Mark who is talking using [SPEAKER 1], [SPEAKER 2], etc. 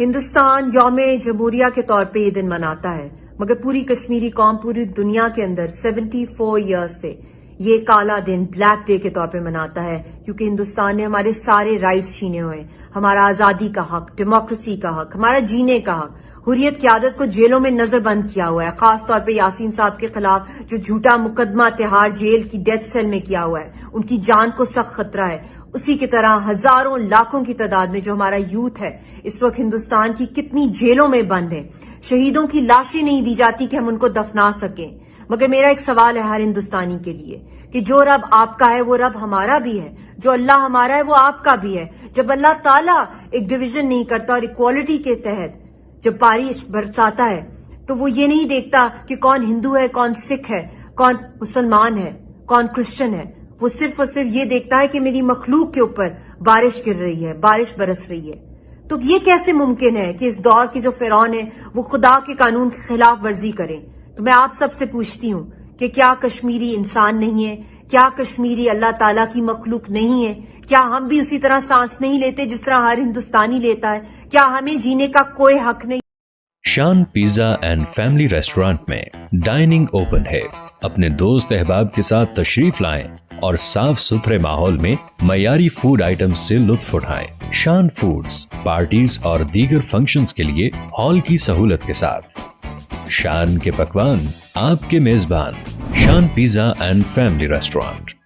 [SPEAKER 1] ہندوستان یوم جمہوریہ کے طور پہ یہ دن مناتا ہے، مگر پوری کشمیری قوم پوری دنیا کے اندر 74 ایئرز سے یہ کالا دن بلیک ڈے کے طور پہ مناتا ہے، کیونکہ ہندوستان نے ہمارے سارے رائٹس چھینے ہوئے، ہمارا آزادی کا حق، ڈیموکریسی کا حق، ہمارا جینے کا حق، حریت قیادت کو جیلوں میں نظر بند کیا ہوا ہے، خاص طور پہ یاسین صاحب کے خلاف جو جھوٹا مقدمہ تہاڑ جیل کی ڈیتھ سیل میں کیا ہوا ہے، ان کی جان کو سخت خطرہ ہے۔ اسی کی طرح ہزاروں لاکھوں کی تعداد میں جو ہمارا یوتھ ہے اس وقت ہندوستان کی کتنی جیلوں میں بند ہے، شہیدوں کی لاشیں نہیں دی جاتی کہ ہم ان کو دفنا سکیں۔ مگر میرا ایک سوال ہے ہر ہندوستانی کے لیے کہ جو رب آپ کا ہے وہ رب ہمارا بھی ہے، جو اللہ ہمارا ہے وہ آپ کا بھی ہے۔ جب اللہ تعالیٰ ایک ڈویژن نہیں کرتا اور ایکوالٹی کے تحت جب بارش برساتا ہے تو وہ یہ نہیں دیکھتا کہ کون ہندو ہے، کون سکھ ہے، کون مسلمان ہے، کون کرسچن ہے، وہ صرف اور صرف یہ دیکھتا ہے کہ میری مخلوق کے اوپر بارش گر رہی ہے، بارش برس رہی ہے۔ تو یہ کیسے ممکن ہے کہ اس دور کے جو فرعون ہیں وہ خدا کے قانون کی خلاف ورزی کریں؟ تو میں آپ سب سے پوچھتی ہوں کہ کیا کشمیری انسان نہیں ہے؟ کیا کشمیری اللہ تعالیٰ کی مخلوق نہیں ہے؟ کیا ہم بھی اسی طرح سانس نہیں لیتے جس طرح ہر ہندوستانی لیتا ہے؟ کیا ہمیں جینے کا کوئی حق نہیں؟
[SPEAKER 2] شان پیزا اینڈ فیملی ریسٹورانٹ میں ڈائننگ اوپن ہے۔ اپنے دوست احباب کے ساتھ تشریف لائیں اور صاف ستھرے ماحول میں معیاری فوڈ آئٹمز سے لطف اٹھائیں۔ شان فوڈز پارٹیز اور دیگر فنکشنز کے لیے ہال کی سہولت کے ساتھ۔ شان کے پکوان، آپ کے میزبان، شان پیزا اینڈ فیملی ریسٹورانٹ۔